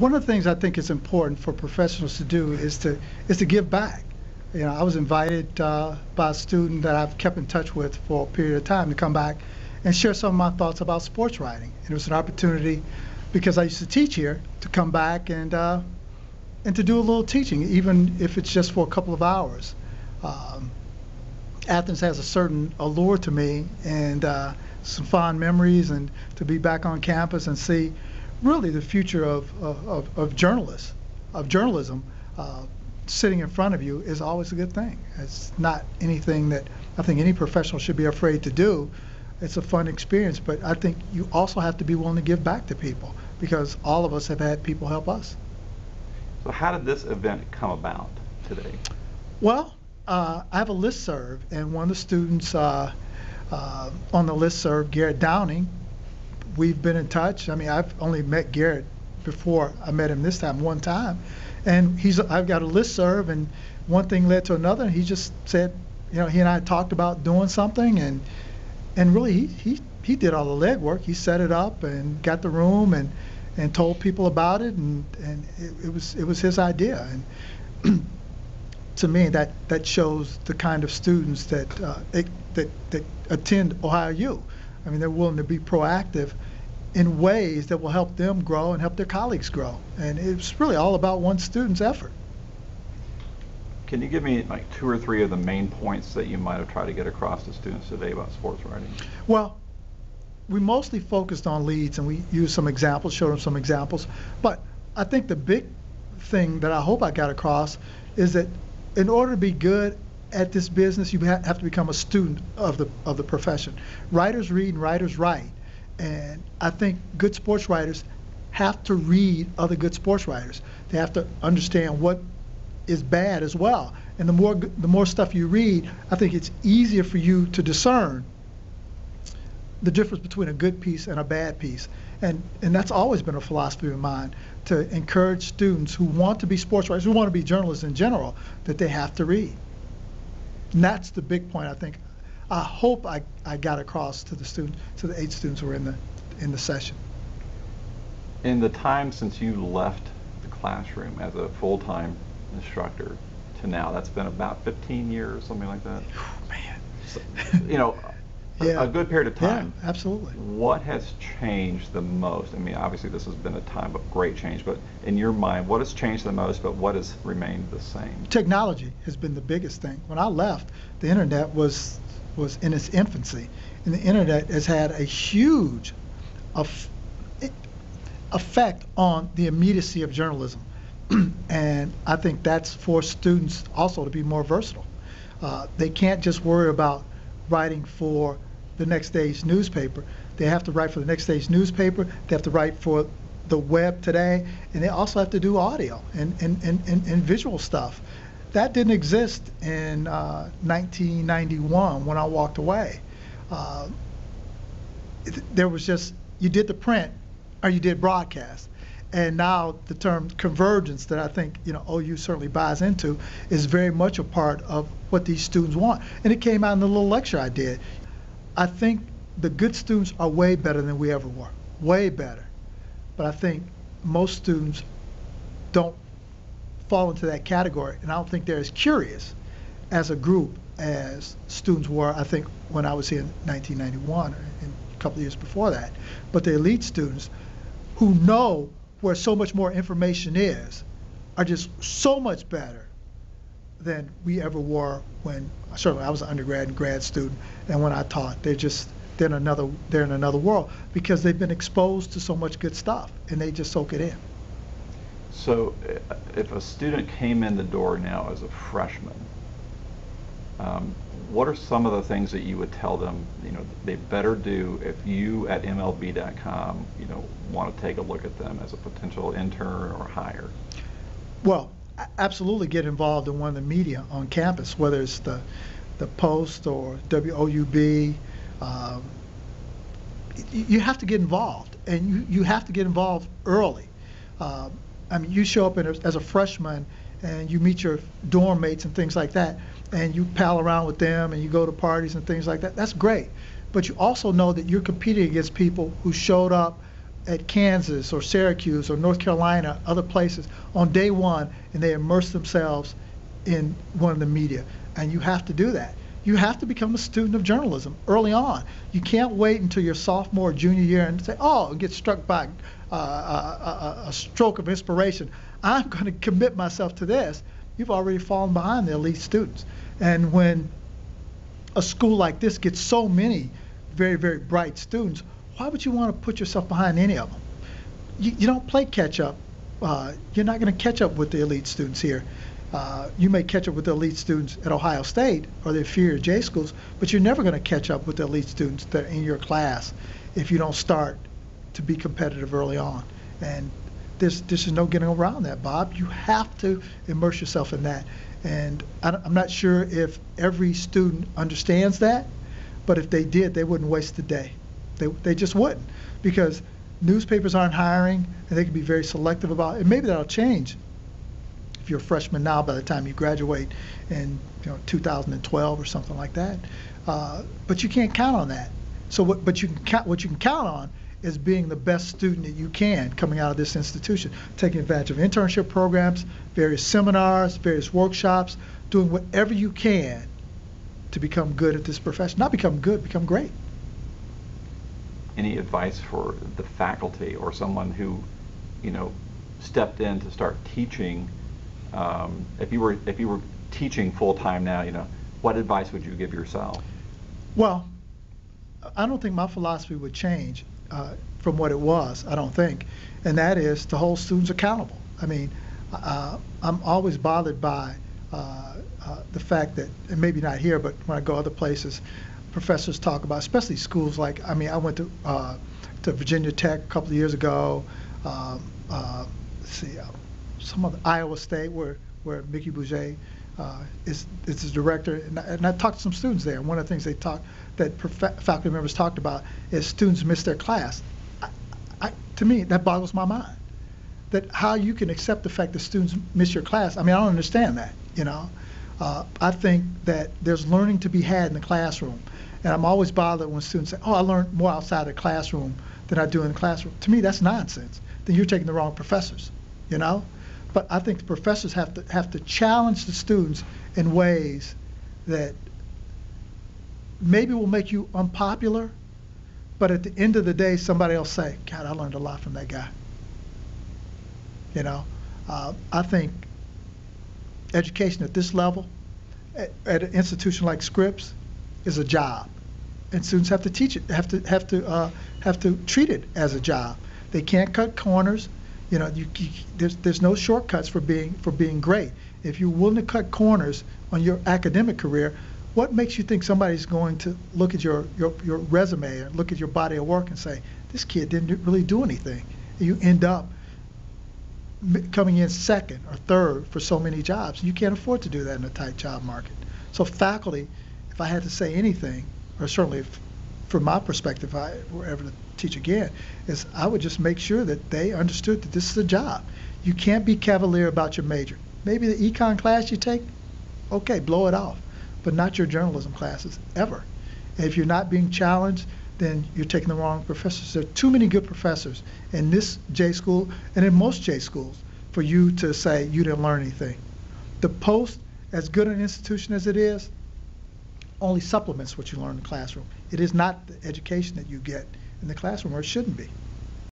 One of the things I think is important for professionals to do is to give back. You know, I was invited by a student that I've kept in touch with for a period of time to come back and share some of my thoughts about sports writing. And it was an opportunity, because I used to teach here, to come back and to do a little teaching, even if it's just for a couple of hours. Athens has a certain allure to me, and some fond memories, and to be back on campus and see really the future of journalism sitting in front of you is always a good thing. It's not anything that I think any professional should be afraid to do. It's a fun experience, but I think you also have to be willing to give back to people, because all of us have had people help us. So how did this event come about today? Well, I have a listserv, and one of the students on the listserv, Garrett Downing, we've been in touch. I mean, I've only met Garrett before I met him this time, one time. And I've got a listserv, and one thing led to another, and he just said, you know, he and I talked about doing something, and really he did all the legwork. He set it up and got the room and told people about it, and it was his idea. And to me, that shows the kind of students that attend Ohio U. I mean, they're willing to be proactive in ways that will help them grow and help their colleagues grow. And it's really all about one student's effort. Can you give me like 2 or 3 of the main points that you might have tried to get across to students today about sports writing? Well, we mostly focused on leads, and we used some examples, showed them some examples. But I think the big thing that I hope I got across is that in order to be good at this business, you have to become a student of the profession. Writers read and writers write. And I think good sports writers have to read other good sports writers. They have to understand what is bad as well. And the more stuff you read, I think it's easier for you to discern the difference between a good piece and a bad piece. And that's always been a philosophy of mine, to encourage students who want to be sports writers, who want to be journalists in general, that they have to read. And that's the big point, I think. I hope I got across to the 8 students who were in the session. In the time since you left the classroom as a full-time instructor to now, that's been about 15 years, something like that. Man, so, you know, yeah. A good period of time. Yeah, absolutely. What has changed the most? I mean, obviously this has been a time of great change, but in your mind, what has changed the most, but what has remained the same? Technology has been the biggest thing. When I left, the internet was in its infancy, and the internet has had a huge effect on the immediacy of journalism. And I think that's forced students also to be more versatile. They can't just worry about writing for the next day's newspaper. They have to write for the next day's newspaper, they have to write for the web today, and they also have to do audio and visual stuff. That didn't exist in 1991 when I walked away. There was just, you did the print or you did broadcast. And now the term convergence, that I think, you know, OU certainly buys into, is very much a part of what these students want. And it came out in the little lecture I did. I think the good students are way better than we ever were, way better. But I think most students don't fall into that category, and I don't think they're as curious as a group as students were, I think, when I was here in 1991 or a couple of years before that. But the elite students who know where so much more information is are just so much better than we ever were when, certainly I was an undergrad and grad student, and when I taught, they're in another world, because they've been exposed to so much good stuff and they just soak it in. So if a student came in the door now as a freshman, what are some of the things that you would tell them, you know, they better do if you at MLB.com, you know, want to take a look at them as a potential intern or hire? Well, absolutely get involved in one of the media on campus, whether it's the Post or WOUB. You have to get involved, and you have to get involved early. I mean, you show up as a freshman and you meet your dorm mates and things like that, and you pal around with them and you go to parties and things like that. That's great. But you also know that you're competing against people who showed up at Kansas or Syracuse or North Carolina, other places, on day one, and they immerse themselves in one of the media. And you have to do that. You have to become a student of journalism early on. You can't wait until your sophomore or junior year and say, oh, and get struck by a stroke of inspiration. I'm going to commit myself to this. You've already fallen behind the elite students. And when a school like this gets so many very, very bright students, why would you want to put yourself behind any of them? You don't play catch up. You're not going to catch up with the elite students here. You may catch up with the elite students at Ohio State or the inferior J schools, but you're never going to catch up with the elite students that are in your class if you don't start to be competitive early on. And there's no getting around that, Bob. You have to immerse yourself in that. And I'm not sure if every student understands that, but if they did, they wouldn't waste the day. They just wouldn't, because newspapers aren't hiring, and they can be very selective about it. And maybe that'll change if you're a freshman now by the time you graduate in 2012 or something like that. But you can't count on that. So what you can count on is being the best student that you can coming out of this institution, taking advantage of internship programs, various seminars, various workshops, doing whatever you can to become good at this profession. Not become good, become great. Any advice for the faculty or someone who, stepped in to start teaching? If you were teaching full time now, what advice would you give yourself? Well, I don't think my philosophy would change from what it was. I don't think, and that is to hold students accountable. I mean, I'm always bothered by the fact that, and maybe not here, but when I go other places, professors talk about, especially schools like, I went to Virginia Tech a couple of years ago. Let's see, some of the Iowa State where Mickey Bouget is his director, and I talked to some students there. And one of the things that faculty members talked about is students miss their class. To me, that boggles my mind. That how you can accept the fact that students miss your class. I don't understand that. I think that there's learning to be had in the classroom. And I'm always bothered when students say, oh, I learned more outside the classroom than I do in the classroom. To me, that's nonsense. Then you're taking the wrong professors, But I think the professors have to challenge the students in ways that maybe will make you unpopular, but at the end of the day, somebody will say, God, I learned a lot from that guy. I think education at this level, at an institution like Scripps, is a job, and students have to teach it, have to treat it as a job. They can't cut corners. There's no shortcuts for being great. If you're willing to cut corners on your academic career, what makes you think somebody's going to look at your resume or look at your body of work and say, this kid didn't really do anything? And you end up coming in second or third for so many jobs. You can't afford to do that in a tight job market. So faculty, if I had to say anything, or certainly from my perspective, if I were ever to teach again, is I would just make sure that they understood that this is a job. You can't be cavalier about your major. Maybe the econ class you take, okay, blow it off, but not your journalism classes, ever. And if you're not being challenged, then you're taking the wrong professors. There are too many good professors in this J school and in most J schools for you to say you didn't learn anything. The Post, as good an institution as it is, only supplements what you learn in the classroom. It is not the education that you get in the classroom, or it shouldn't be.